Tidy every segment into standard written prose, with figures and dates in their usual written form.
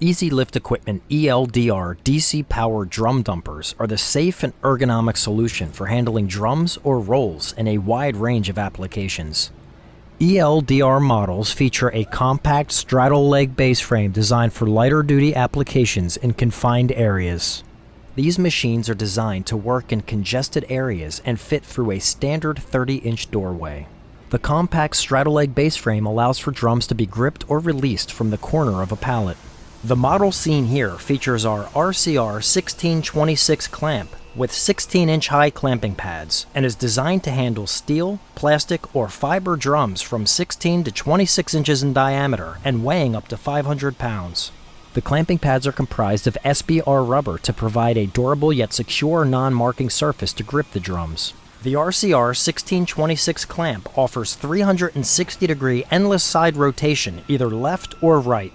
Easy Lift Equipment ELDR DC-powered drum dumpers are the safe and ergonomic solution for handling drums or rolls in a wide range of applications. ELDR models feature a compact straddle leg base frame designed for lighter-duty applications in confined areas. These machines are designed to work in congested areas and fit through a standard 30-inch doorway. The compact straddle leg base frame allows for drums to be gripped or released from the corner of a pallet. The model seen here features our RCR1626 Clamp with 16-inch high clamping pads and is designed to handle steel, plastic, or fiber drums from 16 to 26 inches in diameter and weighing up to 500 pounds. The clamping pads are comprised of SBR rubber to provide a durable yet secure non-marking surface to grip the drums. The RCR1626 Clamp offers 360-degree endless side rotation, either left or right.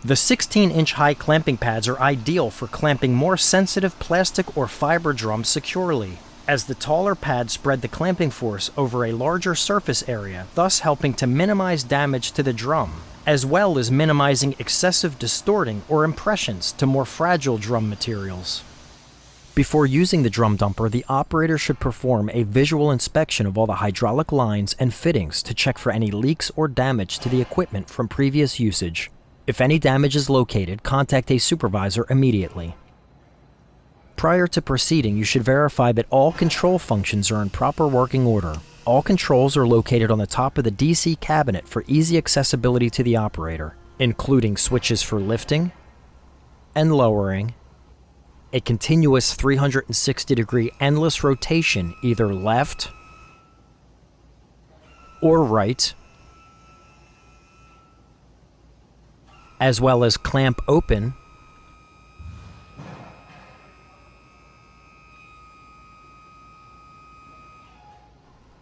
The 16-inch high clamping pads are ideal for clamping more sensitive plastic or fiber drums securely, as the taller pads spread the clamping force over a larger surface area, thus helping to minimize damage to the drum, as well as minimizing excessive distorting or impressions to more fragile drum materials. Before using the drum dumper, the operator should perform a visual inspection of all the hydraulic lines and fittings to check for any leaks or damage to the equipment from previous usage. If any damage is located, contact a supervisor immediately. Prior to proceeding, you should verify that all control functions are in proper working order. All controls are located on the top of the DC cabinet for easy accessibility to the operator, including switches for lifting and lowering, a continuous 360-degree endless rotation either left or right, as well as clamp open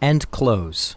and close.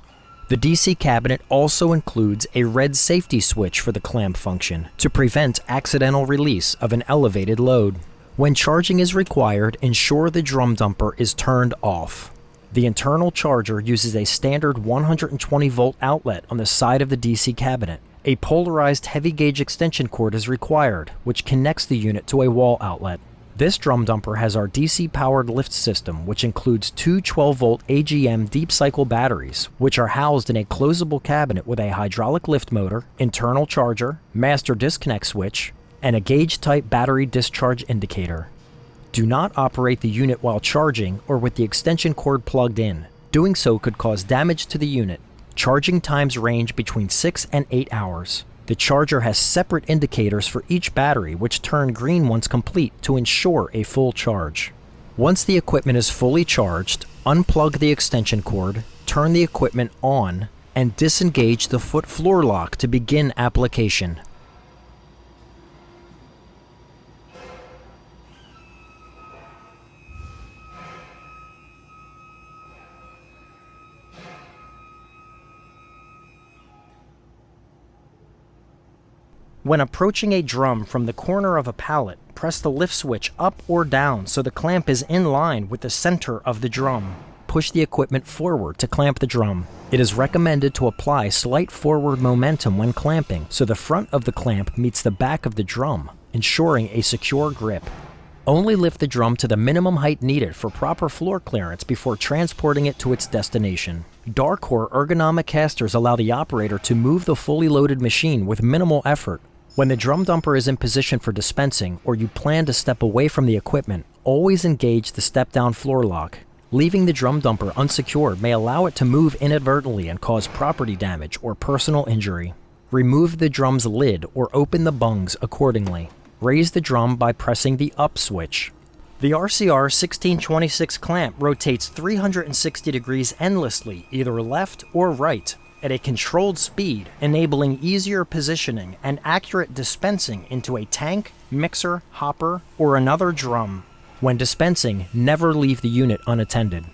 The DC cabinet also includes a red safety switch for the clamp function to prevent accidental release of an elevated load. When charging is required, ensure the drum dumper is turned off. The internal charger uses a standard 120-volt outlet on the side of the DC cabinet. A polarized heavy-gauge extension cord is required, which connects the unit to a wall outlet. This drum dumper has our DC-powered lift system, which includes two 12-volt AGM deep-cycle batteries, which are housed in a closable cabinet with a hydraulic lift motor, internal charger, master disconnect switch, and a gauge-type battery discharge indicator. Do not operate the unit while charging or with the extension cord plugged in. Doing so could cause damage to the unit. Charging times range between 6 and 8 hours. The charger has separate indicators for each battery, which turn green once complete to ensure a full charge. Once the equipment is fully charged, unplug the extension cord, turn the equipment on, and disengage the foot floor lock to begin application. When approaching a drum from the corner of a pallet, press the lift switch up or down so the clamp is in line with the center of the drum. Push the equipment forward to clamp the drum. It is recommended to apply slight forward momentum when clamping so the front of the clamp meets the back of the drum, ensuring a secure grip. Only lift the drum to the minimum height needed for proper floor clearance before transporting it to its destination. Dark-core ergonomic casters allow the operator to move the fully loaded machine with minimal effort. When the drum dumper is in position for dispensing or you plan to step away from the equipment, always engage the step-down floor lock. Leaving the drum dumper unsecured may allow it to move inadvertently and cause property damage or personal injury. Remove the drum's lid or open the bungs accordingly. Raise the drum by pressing the up switch. The RCR1626 Clamp rotates 360 degrees endlessly, either left or right, at a controlled speed, enabling easier positioning and accurate dispensing into a tank, mixer, hopper, or another drum. When dispensing, never leave the unit unattended.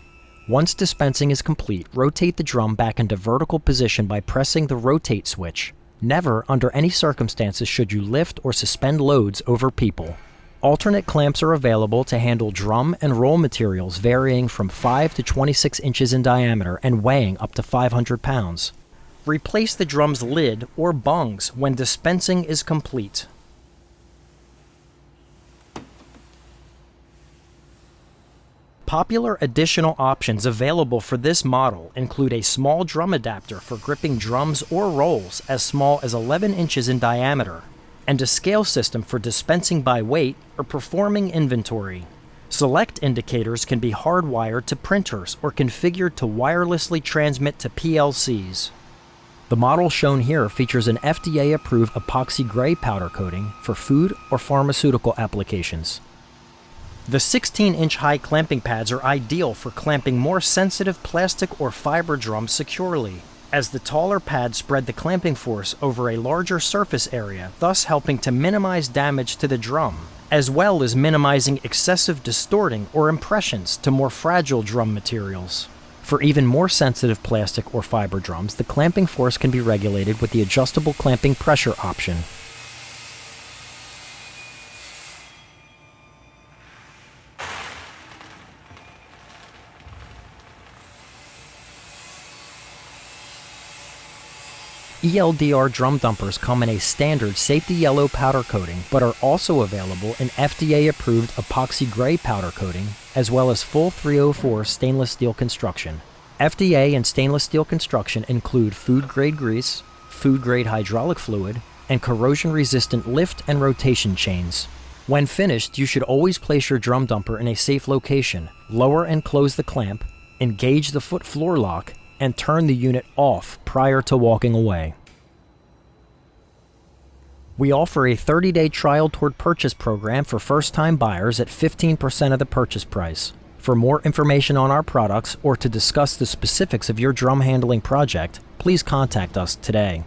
Once dispensing is complete, rotate the drum back into vertical position by pressing the rotate switch. Never, under any circumstances, should you lift or suspend loads over people. Alternate clamps are available to handle drum and roll materials varying from 5 to 26 inches in diameter and weighing up to 500 pounds. Replace the drum's lid or bungs when dispensing is complete. Popular additional options available for this model include a small drum adapter for gripping drums or rolls as small as 11 inches in diameter, and a scale system for dispensing by weight or performing inventory. Select indicators can be hardwired to printers or configured to wirelessly transmit to PLCs. The model shown here features an FDA-approved epoxy gray powder coating for food or pharmaceutical applications. The 16-inch high clamping pads are ideal for clamping more sensitive plastic or fiber drums securely, as the taller pads spread the clamping force over a larger surface area, thus helping to minimize damage to the drum, as well as minimizing excessive distorting or impressions to more fragile drum materials. For even more sensitive plastic or fiber drums, the clamping force can be regulated with the adjustable clamping pressure option. ELDR drum dumpers come in a standard safety yellow powder coating, but are also available in FDA-approved epoxy gray powder coating, as well as full 304 stainless steel construction. FDA and stainless steel construction include food-grade grease, food-grade hydraulic fluid, and corrosion-resistant lift and rotation chains. When finished, you should always place your drum dumper in a safe location, lower and close the clamp, engage the foot floor lock, and turn the unit off prior to walking away. We offer a 30-day trial toward purchase program for first-time buyers at 15% of the purchase price. For more information on our products or to discuss the specifics of your drum handling project, please contact us today.